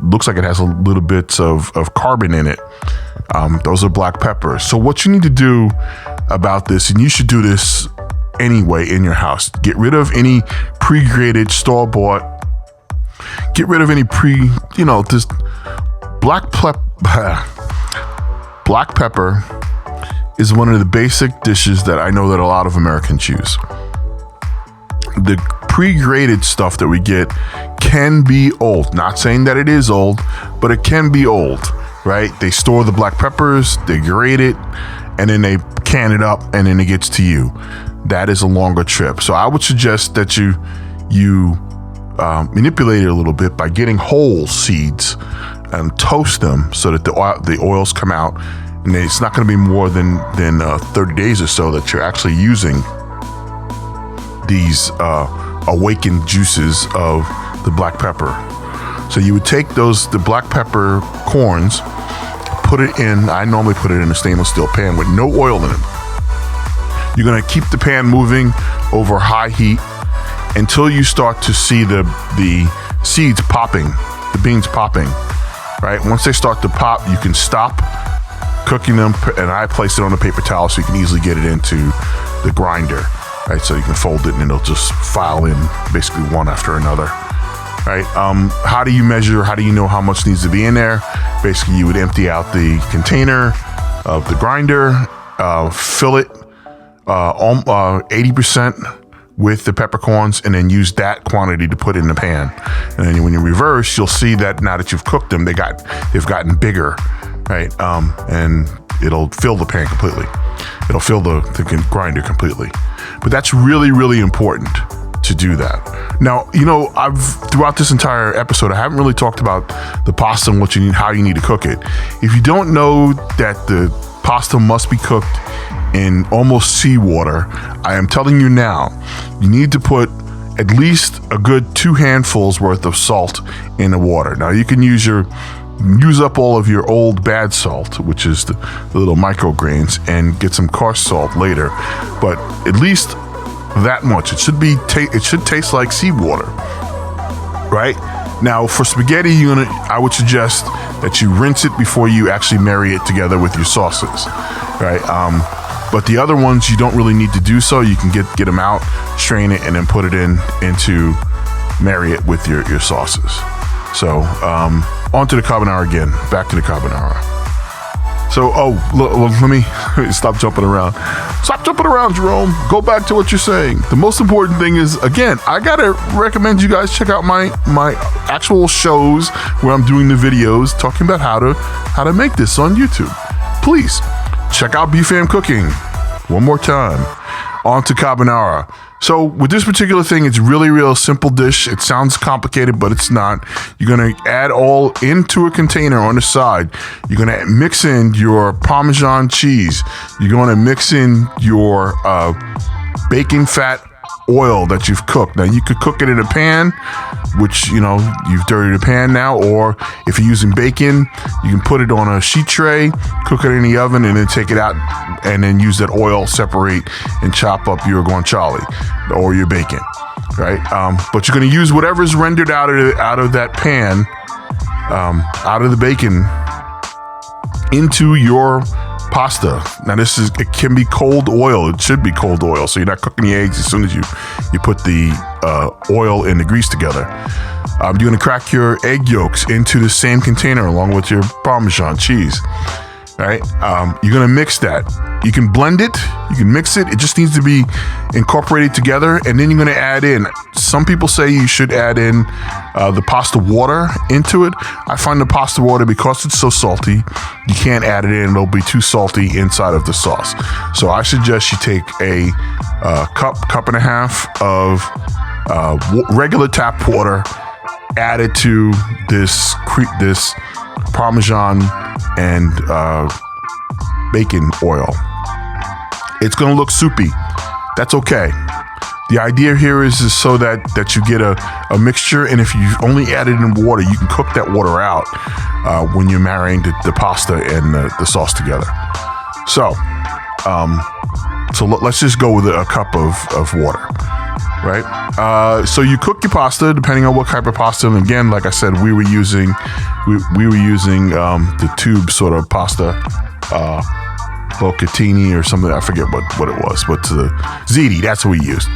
looks like it has a little bits of carbon in it. Those are black peppers. So what you need to do about this, and you should do this anyway in your house, get rid of any pre-grated store-bought, get rid of any this black pepper is one of the basic dishes that I know that a lot of Americans use. The pre-grated stuff that we get can be old. Not saying that it is old, but it can be old, right? They store the black peppers, they grate it, and then they can it up, and then it gets to you. That is a longer trip. So I would suggest that you manipulate it a little bit by getting whole seeds and toast them so that the oils come out, and it's not going to be more than 30 days or so that you're actually using these awakened juices of the black pepper. So you would take the black pepper corns, put it in, I normally put it in a stainless steel pan with no oil in it. You're going to keep the pan moving over high heat until you start to see the seeds popping, the beans popping, right? Once they start to pop, you can stop cooking them, and I place it on a paper towel so you can easily get it into the grinder, right? So you can fold it and it'll just file in basically one after another, right? How do you measure? How do you know how much needs to be in there? Basically, you would empty out the container of the grinder, fill it 80% with the peppercorns, and then use that quantity to put in the pan. And then when you reverse, you'll see that now that you've cooked them, they've gotten bigger, right? And it'll fill the pan completely. It'll fill the grinder completely. But that's really, really important to do that. Now, throughout this entire episode, I haven't really talked about the pasta and how you need to cook it. If you don't know that the pasta must be cooked in almost seawater, I am telling you now, you need to put at least a good 2 handfuls worth of salt in the water. Now you can use up all of your old bad salt, which is the little micrograins, and get some coarse salt later, but at least that much. It should taste like seawater, right? Now for spaghetti, I would suggest that you rinse it before you actually marry it together with your sauces, right? But the other ones, you don't really need to do so. You can get them out, strain it, and then put it into marry it with your sauces. So on to the carbonara again. Back to the carbonara. So, let me stop jumping around. Stop jumping around, Jerome. Go back to what you're saying. The most important thing is, again, I gotta recommend you guys check out my actual shows where I'm doing the videos talking about how to make this on YouTube. Please check out B.F.A.M Cooking. One more time. On to carbonara. So with this particular thing, it's really, real simple dish. It sounds complicated, but it's not. You're going to add all into a container on the side. You're going to mix in your Parmesan cheese. You're going to mix in your bacon fat oil that you've cooked. Now you could cook it in a pan, which, you've dirtied the pan now, or if you're using bacon, you can put it on a sheet tray, cook it in the oven, and then take it out and then use that oil, separate and chop up your guanciale or your bacon, right? But you're going to use whatever's rendered out of that pan, out of the bacon, into your pasta. Now it can be cold oil. It should be cold oil, so you're not cooking the eggs as soon as you put the oil and the grease together. You're going to crack your egg yolks into the same container along with your Parmesan cheese. Right? You're going to mix that. You can blend it. You can mix it. It just needs to be incorporated together. And then you're going to add in, some people say you should add in the pasta water into it. I find the pasta water, because it's so salty, you can't add it in. It'll be too salty inside of the sauce. So I suggest you take a cup and a half of regular tap water, add it to this Parmesan and bacon oil. It's going to look soupy. That's okay. The idea here is so that you get a mixture, and if you only add it in water, you can cook that water out when you're marrying the pasta and the sauce together. So let's just go with a cup of water, right? So you cook your pasta depending on what type of pasta. And again, like I said, we were using the tube sort of pasta, Bocchettini or something. I forget what it was, but the ziti, that's what we used.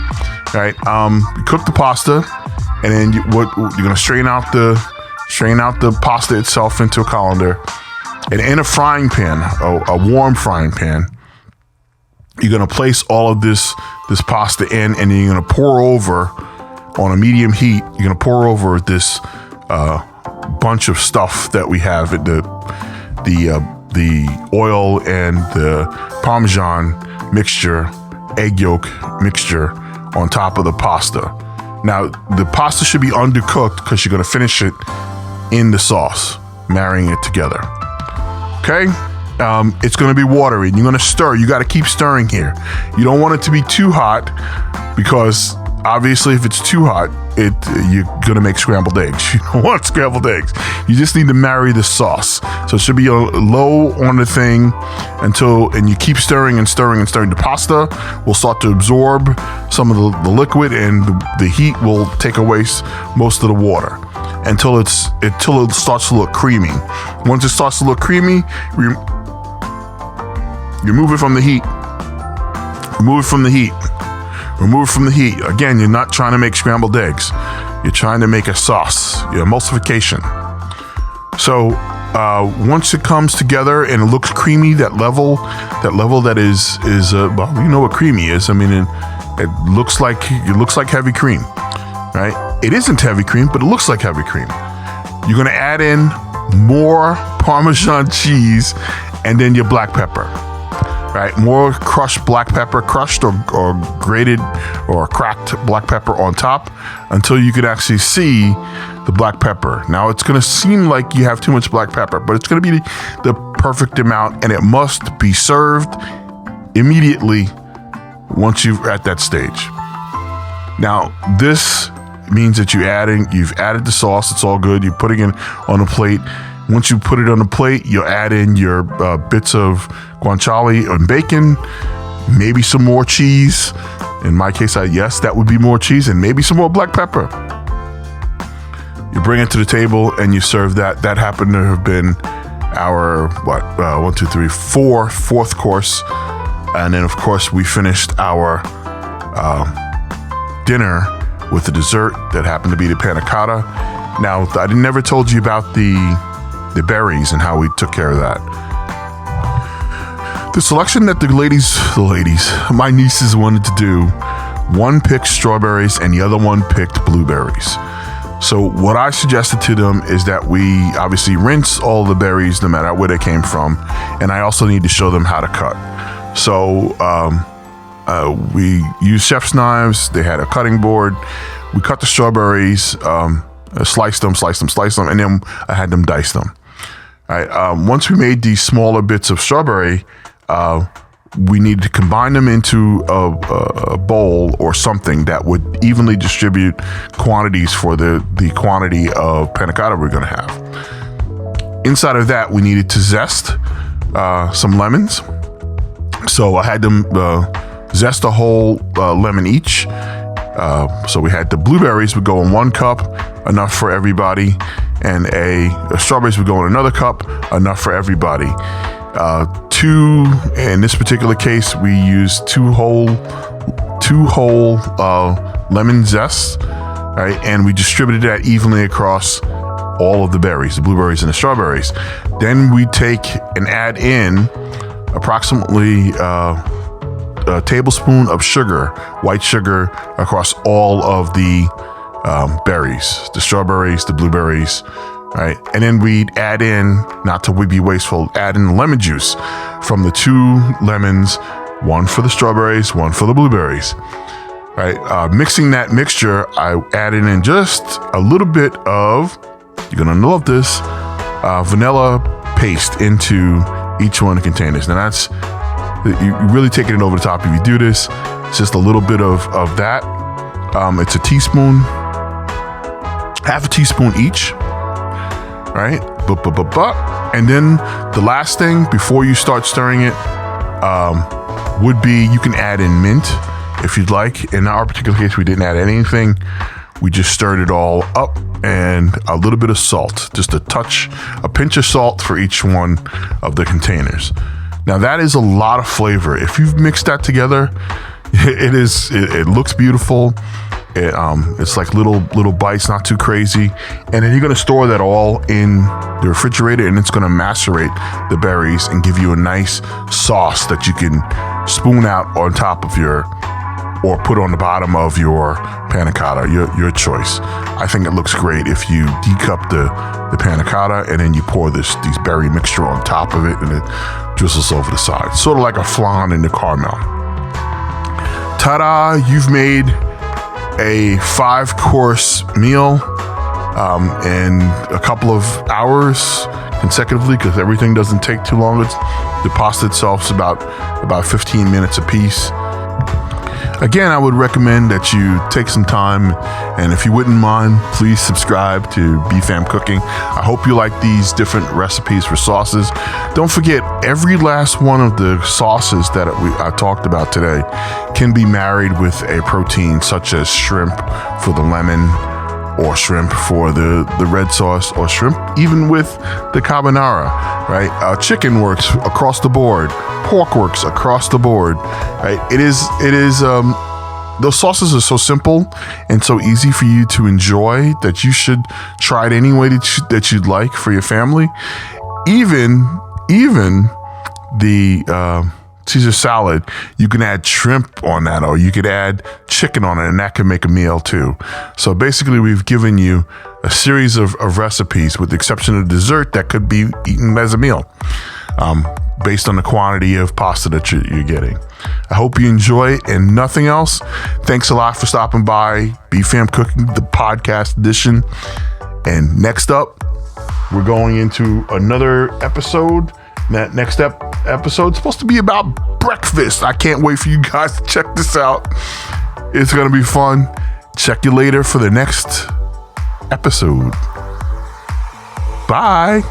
Right? You cook the pasta, and then you're gonna strain out the pasta itself into a colander, and in a frying pan, a warm frying pan, you're gonna place all of this pasta in, and then you're gonna pour over on a medium heat. You're gonna pour over this bunch of stuff that we have, the oil and the Parmesan mixture, egg yolk mixture on top of the pasta. Now, the pasta should be undercooked because you're going to finish it in the sauce, marrying it together. Okay? It's going to be watery, and you're going to stir. You got to keep stirring here. You don't want it to be too hot, because obviously if it's too hot, you're going to make scrambled eggs. You don't want scrambled eggs. You just need to marry the sauce. So it should be low on the thing and you keep stirring and stirring and stirring. The pasta will start to absorb some of the liquid, and the heat will take away most of the water until it starts to look creamy. Once it starts to look creamy, remove it from the heat. Remove it from the heat. Remove it from the heat. Again, you're not trying to make scrambled eggs. You're trying to make a sauce, emulsification. So once it comes together and it looks creamy, that level that is well, you know what creamy is. I mean, it looks like heavy cream, right? It isn't heavy cream, but it looks like heavy cream. You're gonna add in more Parmesan cheese, and then your black pepper. Right, more crushed black pepper, crushed or grated or cracked black pepper on top, until you could actually see the black pepper. Now, it's going to seem like you have too much black pepper, but it's going to be the perfect amount, and it must be served immediately once you're at that stage. Now, this means that you've added the sauce. It's all good. You're putting it on a plate. Once you put it on the plate, you'll add in your bits of guanciale and bacon, maybe some more cheese. In my case, that would be more cheese, and maybe some more black pepper. You bring it to the table and you serve that. That happened to have been our fourth course. And then, of course, we finished our dinner with the dessert that happened to be the panna cotta. Now, I never told you about the berries and how we took care of that. The selection that the ladies, my nieces wanted to do, one picked strawberries and the other one picked blueberries. So what I suggested to them is that we obviously rinse all the berries no matter where they came from, and I also need to show them how to cut. So we used chef's knives. They had a cutting board. We cut the strawberries, sliced them, and then I had them dice them. Right. Once we made these smaller bits of strawberry, we needed to combine them into a bowl or something that would evenly distribute quantities for the quantity of panna cotta we're going to have. Inside of that, we needed to zest some lemons. So I had them zest a whole lemon each. So we had the blueberries would go in 1 cup, enough for everybody, and strawberries would go in another cup, enough for everybody. In this particular case, we used two whole lemon zest, right? And we distributed that evenly across all of the berries, the blueberries and the strawberries. Then we take and add in approximately a tablespoon of sugar, white sugar, across all of the berries, the strawberries, the blueberries, right? And then we'd add in, not to be wasteful, add in lemon juice from the 2 lemons, 1 for the strawberries, 1 for the blueberries, right? Mixing that mixture, I added in just a little bit of, you're gonna love this, vanilla paste into each one of the containers. Now that's, you really taking it over the top if you do this. It's just a little bit of that. It's a teaspoon, half a teaspoon each, right? And then the last thing before you start stirring it would be, you can add in mint if you'd like. In our particular case, we didn't add anything. We just stirred it all up, and a little bit of salt, just a pinch of salt for each one of the containers. Now that is a lot of flavor. If you've mixed that together, it looks beautiful. It's like little bites, not too crazy. And then you're going to store that all in the refrigerator, and it's going to macerate the berries and give you a nice sauce that you can spoon out on top of or put on the bottom of your panna cotta, your choice. I think it looks great if you decup the panna cotta and then you pour these berry mixture on top of it, and it drizzles over the side. Sort of like a flan in the caramel. Ta-da! You've made a 5-course meal in a couple of hours consecutively, because everything doesn't take too long. The pasta itself is about 15 minutes a piece. Again, I would recommend that you take some time, and if you wouldn't mind, please subscribe to B.F.A.M Cooking. I hope you like these different recipes for sauces. Don't forget, every last one of the sauces that I talked about today can be married with a protein, such as shrimp for the lemon, or shrimp for the red sauce, or shrimp even with the carbonara, right? Chicken works across the board. Pork works across the board, right? It is. Those sauces are so simple and so easy for you to enjoy that you should try it any way that you'd like for your family. Even the Caesar salad, you can add shrimp on that, or you could add chicken on it, and that can make a meal too. So basically, we've given you a series of recipes, with the exception of dessert, that could be eaten as a meal, based on the quantity of pasta that you're getting. I hope you enjoy it, and nothing else. Thanks a lot for stopping by B.F.A.M Cooking-the Podcast edition. And next up, we're going into another episode. That next episode is supposed to be about breakfast. I can't wait for you guys to check this out. It's going to be fun. Check you later for the next episode. Bye.